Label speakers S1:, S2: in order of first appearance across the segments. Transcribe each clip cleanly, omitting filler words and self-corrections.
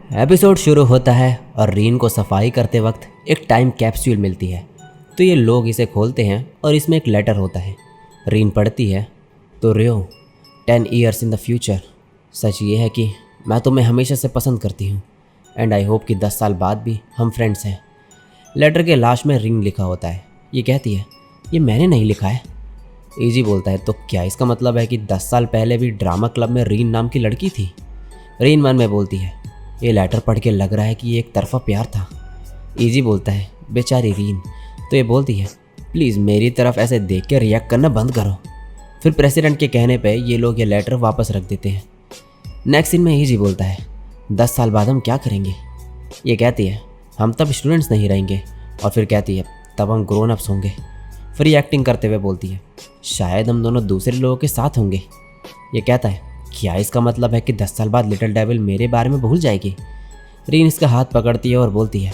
S1: Episode शुरू होता है और रीन को सफाई करते वक्त एक टाइम कैप्सूल मिलती है। तो ये लोग इसे खोलते हैं और इसमें एक लेटर होता है। रीन पढ़ती है तो रियो 10 ईयर्स इन द फ्यूचर, सच ये है कि मैं तुम्हें हमेशा से पसंद करती हूँ एंड आई होप कि 10 साल बाद भी हम फ्रेंड्स हैं। लेटर के लास्ट में रिंग लिखा होता है। ये कहती है ये मैंने नहीं लिखा है। ईजी बोलता है तो क्या इसका मतलब है कि 10 साल पहले भी ड्रामा क्लब में रीन नाम की लड़की थी। रीन मन में बोलती है ये लेटर पढ़ के लग रहा है कि ये एक तरफा प्यार था। ईजी बोलता है बेचारी रीन। तो ये बोलती है प्लीज़ मेरी तरफ ऐसे देख के रिएक्ट करना बंद करो। फिर प्रेसिडेंट के कहने पे ये लोग ये लेटर वापस रख देते हैं। नेक्स्ट सीन में ईजी बोलता है 10 साल बाद हम क्या करेंगे। ये कहती है हम तब स्टूडेंट्स नहीं रहेंगे। और फिर कहती है तब हम ग्रोन अप्स होंगे। फिर ये एक्टिंग करते हुए बोलती है शायद हम दोनों दूसरे लोगों के साथ होंगे। ये कहता है क्या इसका मतलब है कि 10 साल बाद लिटिल डेविल मेरे बारे में भूल जाएगी। रीन इसका हाथ पकड़ती है और बोलती है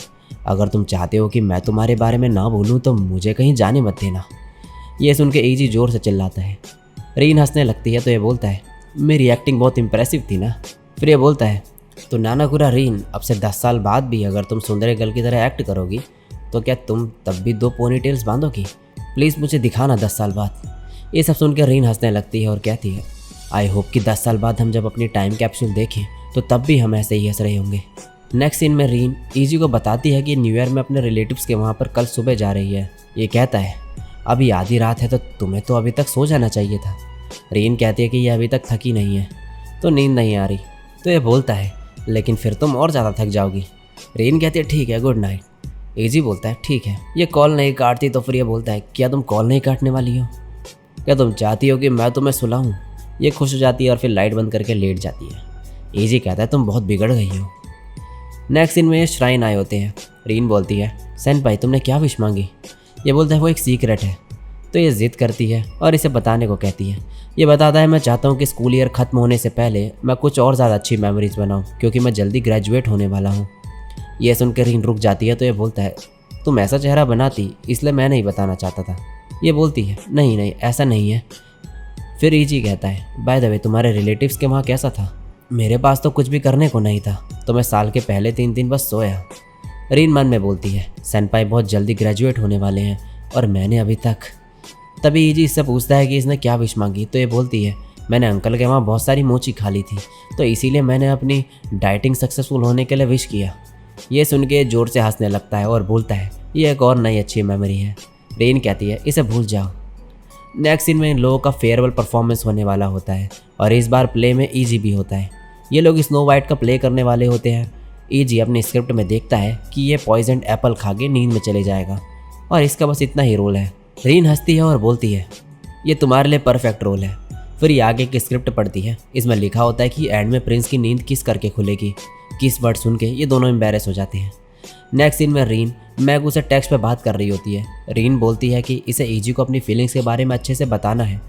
S1: अगर तुम चाहते हो कि मैं तुम्हारे बारे में ना भूलूं तो मुझे कहीं जाने मत देना। ये सुन के ईजी जोर से चिल्लाता है। रीन हंसने लगती है तो ये बोलता है मेरी एक्टिंग बहुत इंप्रेसिव थी ना। फिर ये बोलता है तो नानाकुरा रीन अब से 10 साल बाद भी अगर तुम सुंदर गर्ल की तरह एक्ट करोगी तो क्या तुम तब भी 2 पोनीटेल्स बांधोगी। प्लीज़ मुझे दिखाना 10 साल बाद। ये सब सुन के रीन हंसने लगती है और कहती है आई होप कि 10 साल बाद हम जब अपनी टाइम कैप्सूल देखें तो तब भी हम ऐसे ही हंस रहे होंगे। नेक्स्ट सीन में रीन ईजी को बताती है कि न्यू ईयर में अपने रिलेटिव्स के वहाँ पर कल सुबह जा रही है। ये कहता है अभी आधी रात है तो तुम्हें तो अभी तक सो जाना चाहिए था। रीन कहती है कि ये अभी तक थकी नहीं है तो नींद नहीं आ रही। तो ये बोलता है लेकिन फिर तुम और ज़्यादा थक जाओगी। रीन कहती है ठीक है गुड नाइट। ईजी बोलता है ठीक है। ये कॉल नहीं काटती तो फिर ये बोलता है क्या तुम कॉल नहीं काटने वाली हो, क्या तुम चाहती हो कि मैं तुम्हें सुलाऊं। ये खुश हो जाती है और फिर लाइट बंद करके लेट जाती है। ईजी कहता है तुम बहुत बिगड़ गई हो। नेक्स्ट सीन में ये श्राइन आए होते हैं। रीन बोलती है सेनपाई तुमने क्या विश मांगी। ये बोलता है वो एक सीक्रेट है। तो ये ज़िद करती है और इसे बताने को कहती है। ये बताता है मैं चाहता हूँ कि स्कूल ईयर ख़त्म होने से पहले मैं कुछ और ज़्यादा अच्छी मेमोरीज बनाऊँ क्योंकि मैं जल्दी ग्रेजुएट होने वाला हूँ। ये सुनकर रीन रुक जाती है तो ये बोलता है तुम ऐसा चेहरा बनाती इसलिए मैं नहीं बताना चाहता था। ये बोलती है नहीं नहीं ऐसा नहीं है। फिर ईजी कहता है बाय द वे तुम्हारे रिलेटिव्स के वहाँ कैसा था। मेरे पास तो कुछ भी करने को नहीं था तो मैं साल के पहले 3 दिन बस सोया। रीन मन में बोलती है सेनपाई बहुत जल्दी ग्रेजुएट होने वाले हैं और मैंने अभी तक। तभी ईजी इससे पूछता है कि इसने क्या विश मांगी। तो ये बोलती है मैंने अंकल के वहाँ बहुत सारी मोची खा ली थी तो इसीलिए मैंने अपनी डाइटिंग सक्सेसफुल होने के लिए विश किया। ये सुन के जोर से हंसने लगता है और बोलता है ये एक और नई अच्छी मेमोरी है। रीन कहती है इसे भूल जाओ। नेक्स्ट सीन में इन लोगों का फेयरवेल परफॉर्मेंस होने वाला होता है और इस बार प्ले में ईजी भी होता है। ये लोग स्नो वाइट का प्ले करने वाले होते हैं। ईजी अपनी स्क्रिप्ट में देखता है कि ये पॉइजन्ड एप्पल खा के नींद में चले जाएगा और इसका बस इतना ही रोल है। रीन हंसती है और बोलती है ये तुम्हारे लिए परफेक्ट रोल है। फिर ये आगे की स्क्रिप्ट पढ़ती है। इसमें लिखा होता है कि एंड में प्रिंस की नींद किस करके खुलेगी। किस वर्ड सुन के ये दोनों एम्बेरस हो जाते हैं। नेक्स्ट सीन में रीन मैगू से टेक्स्ट पे बात कर रही होती है। रीन बोलती है कि इसे ईजी को अपनी फीलिंग्स के बारे में अच्छे से बताना है।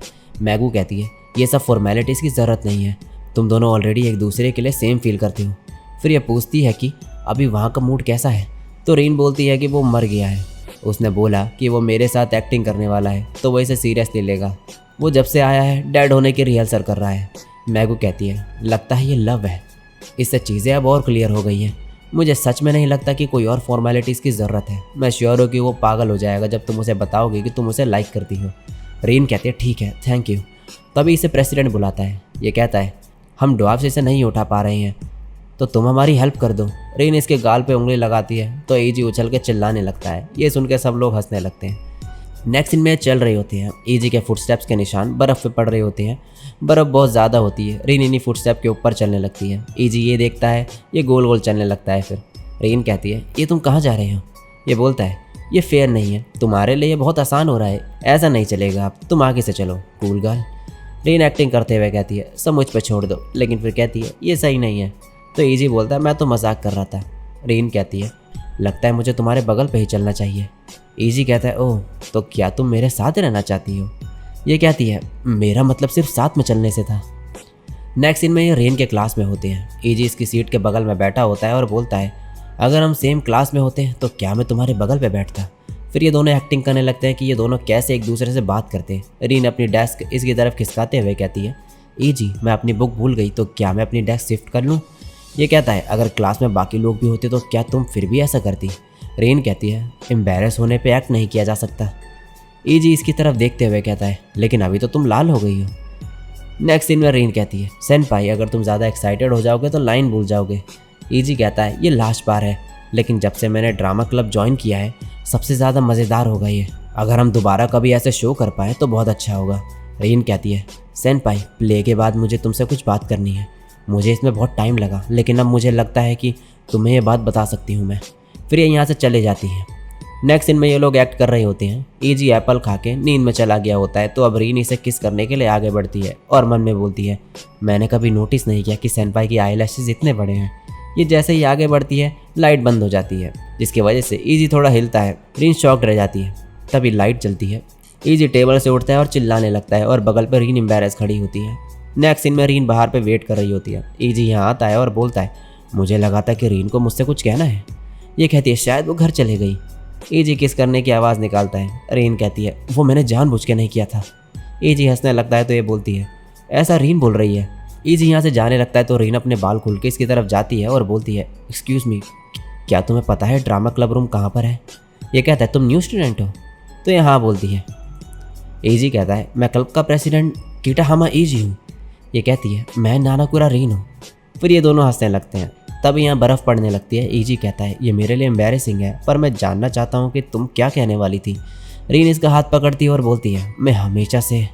S1: मैगू कहती है ये सब फॉर्मेलिटीज़ की ज़रूरत नहीं है, तुम दोनों ऑलरेडी एक दूसरे के लिए सेम फील करती हो। फिर ये पूछती है कि अभी वहाँ का मूड कैसा है। तो रीन बोलती है कि वो मर गया है। उसने बोला कि वो मेरे साथ एक्टिंग करने वाला है तो वो इसे सीरियसली लेगा। वो जब से आया है डैड होने की रिहर्सल कर रहा है। मैगू कहती है लगता है ये लव है। इससे चीज़ें अब और क्लियर हो गई हैं। मुझे सच में नहीं लगता कि कोई और फॉर्मेलिटीज़ की ज़रूरत है। मैं श्योर हूँ कि वो पागल हो जाएगा जब तुम उसे बताओगे कि तुम उसे लाइक करती हो। रीन कहती है ठीक है थैंक यू। तभी इसे प्रेसिडेंट बुलाता है। ये कहता है हम ड्वार्फ से इसे नहीं उठा पा रहे हैं तो तुम हमारी हेल्प कर दो। रीन इसके गाल पे उंगली लगाती है तो ईजी उछल के चिल्लाने लगता है। ये सुन के सब लोग हंसने लगते हैं। नेक्स्ट सीन में चल रही होती हैं। ईजी के फुटस्टेप्स के निशान बर्फ़ पे पड़ रहे होते हैं। बर्फ़ बहुत ज़्यादा होती है। रीन इन्हीं फुटस्टेप के ऊपर चलने लगती है। ईजी ये देखता है ये गोल गोल चलने लगता है। फिर रीन कहती है ये तुम कहाँ जा रहे हो। ये बोलता है ये फेयर नहीं है, तुम्हारे लिए ये बहुत आसान हो रहा है, ऐसा नहीं चलेगा, अब तुम आगे से चलो कूल गर्ल। रीन एक्टिंग करते हुए कहती है सब मुझ पे छोड़ दो। लेकिन फिर कहती है ये सही नहीं है। तो ईजी बोलता है मैं तो मजाक कर रहा था। रीन कहती है लगता है मुझे तुम्हारे बगल पे ही चलना चाहिए। ईजी कहता है ओह तो क्या तुम मेरे साथ रहना चाहती हो। ये कहती है मेरा मतलब सिर्फ साथ में चलने से था। नेक्स्ट सीन में ये रेन के क्लास में होते हैं। ईजी इसकी सीट के बगल में बैठा होता है और बोलता है अगर हम सेम क्लास में होते हैं तो क्या मैं तुम्हारे बगल पे बैठता। फिर ये दोनों एक्टिंग करने लगते हैं कि ये दोनों कैसे एक दूसरे से बात करते हैं। रीन अपनी डेस्क इसकी तरफ खिसकाते हुए कहती है ईजी मैं अपनी बुक भूल गई तो क्या मैं अपनी डेस्क शिफ्ट कर लूँ। ये कहता है अगर क्लास में बाकी लोग भी होते तो क्या तुम फिर भी ऐसा करती? रीन कहती है एम्बेरस होने पे एक्ट नहीं किया जा सकता। ईजी इसकी तरफ देखते हुए कहता है लेकिन अभी तो तुम लाल हो गई हो। नेक्स्ट सीन में रीन कहती है सेनपाई अगर तुम ज़्यादा एक्साइटेड हो जाओगे तो लाइन भूल जाओगे। ईजी कहता है ये लास्ट बार है, लेकिन जब से मैंने ड्रामा क्लब ज्वाइन किया है सबसे ज़्यादा मज़ेदार होगा ये। अगर हम दोबारा कभी ऐसे शो कर पाए तो बहुत अच्छा होगा। रीन कहती है सेनपाई प्ले के बाद मुझे तुमसे कुछ बात करनी है। मुझे इसमें बहुत टाइम लगा, लेकिन अब मुझे लगता है कि तुम्हें ये बात बता सकती हूँ मैं। फिर ये यहाँ से चले जाती है। नेक्स्ट सीन में ये लोग एक्ट कर रहे होते हैं। ईजी एप्पल खा के नींद में चला गया होता है, तो अब रीन इसे किस करने के लिए आगे बढ़ती है और मन में बोलती है मैंने कभी नोटिस नहीं किया कि सेनपाई की आईलैशेस इतने बड़े हैं। ये जैसे ही आगे बढ़ती है लाइट बंद हो जाती है, जिसकी वजह से ईजी थोड़ा हिलता है। रीन शॉक्ड रह जाती है। तभी लाइट जलती है। ईजी टेबल से उठता है और चिल्लाने लगता है और बगल पर रीन एम्बैरेस खड़ी होती है। नेक्स्ट सीन में रीन बाहर पे वेट कर रही होती है। ईजी यहाँ आता है और बोलता है मुझे लगा था कि रीन को मुझसे कुछ कहना है। ये कहती है शायद वो घर चले गई। ईजी किस करने की आवाज़ निकालता है। रीन कहती है वो मैंने जानबूझ के नहीं किया था। ईजी हंसने लगता है तो ये बोलती है ऐसा रीन बोल रही है। ईजी यहाँ से जाने लगता है तो रीन अपने बाल खुल के इसकी तरफ जाती है और बोलती है एक्सक्यूज़ मी, क्या तुम्हें पता है ड्रामा क्लब रूम कहाँ पर है? ये कहता है तुम न्यू स्टूडेंट हो? तो ये हाँ बोलती है। ईजी कहता है मैं क्लब का प्रेसिडेंट किटाहामा ईजी हूँ। ये कहती है मैं नानाकुरा रीन हूँ। फिर ये दोनों हंसने लगते हैं। तब यहाँ बर्फ़ पड़ने लगती है। ईजी कहता है ये मेरे लिए एम्बैरेसिंग है, पर मैं जानना चाहता हूँ कि तुम क्या कहने वाली थी। रीन इसका हाथ पकड़ती है और बोलती है मैं हमेशा से।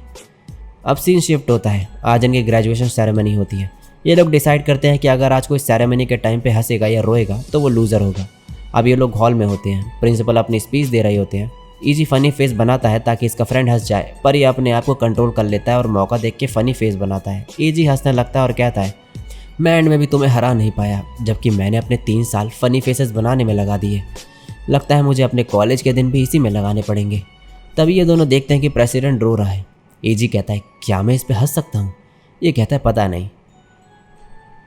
S1: अब सीन शिफ्ट होता है। आज इनकी ग्रेजुएशन सेरेमनी होती है। ये लोग डिसाइड करते हैं कि अगर आज कोई सेरेमनी के टाइम पे हंसेगा या रोएगा तो वो लूज़र होगा। अब ये लोग हॉल में होते हैं। प्रिंसिपल अपनी स्पीच दे रहे होते हैं। ईजी फ़नी फेस बनाता है ताकि इसका फ्रेंड हंस जाए, पर ये अपने आप को कंट्रोल कर लेता है और मौका देख के फ़नी फेस बनाता है। ईजी हंसने लगता है और कहता है मैं एंड में भी तुम्हें हरा नहीं पाया, जबकि मैंने अपने 3 साल फ़नी फेसेस बनाने में लगा दिए। लगता है मुझे अपने कॉलेज के दिन भी इसी में लगाने पड़ेंगे। तभी ये दोनों देखते हैं कि प्रेसिडेंट रो रहा है। ईजी कहता है क्या मैं इस पर हंस सकता हूँ? ये कहता है पता नहीं।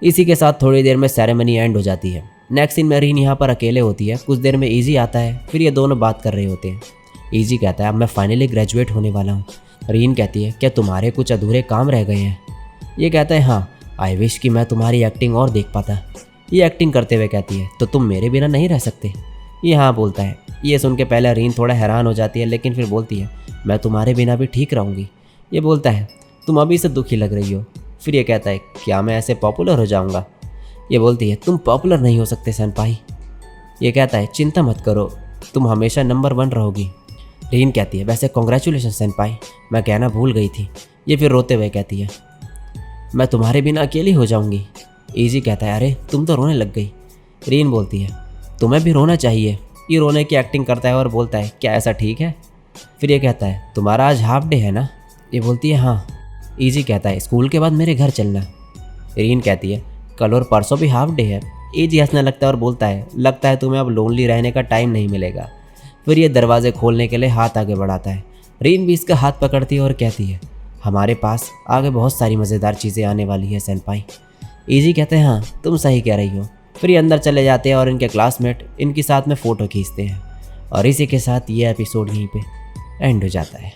S1: इसी के साथ थोड़ी देर में सेरेमनी एंड हो जाती है। नेक्स्ट सीन में रीन यहाँ पर अकेले होती है। कुछ देर में ईजी आता है। फिर ये दोनों बात कर रहे होते हैं। ईजी कहता है अब मैं फाइनली ग्रेजुएट होने वाला हूँ। रीन कहती है क्या तुम्हारे कुछ अधूरे काम रह गए हैं? ये कहता है हाँ, आई विश कि मैं तुम्हारी एक्टिंग और देख पाता। ये एक्टिंग करते हुए कहती है तो तुम मेरे बिना नहीं रह सकते? ये हाँ बोलता है। ये सुन के पहले रीन थोड़ा हैरान हो जाती है, लेकिन फिर बोलती है मैं तुम्हारे बिना भी ठीक रहूँगी। ये बोलता है तुम अभी से दुखी लग रही हो। फिर ये कहता है क्या मैं ऐसे पॉपुलर हो जाऊँगा? ये बोलती है तुम पॉपुलर नहीं हो सकते सेनपाई। ये कहता है चिंता मत करो, तुम हमेशा नंबर 1 रहोगी। रीन कहती है वैसे कॉन्ग्रेचुलेशन सेनपाई, मैं कहना भूल गई थी। ये फिर रोते हुए कहती है मैं तुम्हारे बिना अकेली हो जाऊंगी। ईजी कहता है अरे तुम तो रोने लग गई। रीन बोलती है तुम्हें भी रोना चाहिए। ये रोने की एक्टिंग करता है और बोलता है क्या ऐसा ठीक है? फिर ये कहता है तुम्हारा आज हाफ डे है ना? ये बोलती है हाँ। ईजी कहता है स्कूल के बाद मेरे घर चलना। रीन कहती है कल और परसों भी हाफ डे है। ईजी हंसने लगता है और बोलता है लगता है तुम्हें अब लोनली रहने का टाइम नहीं मिलेगा। फिर ये दरवाजे खोलने के लिए हाथ आगे बढ़ाता है। रीन भी इसका हाथ पकड़ती है और कहती है हमारे पास आगे बहुत सारी मज़ेदार चीज़ें आने वाली है सेनपाई। ईजी कहते हैं हाँ तुम सही कह रही हो। फिर ये अंदर चले जाते हैं और इनके क्लासमेट इनके साथ में फ़ोटो खींचते हैं। और इसी के साथ ये एपिसोड यहीं पे एंड हो जाता है।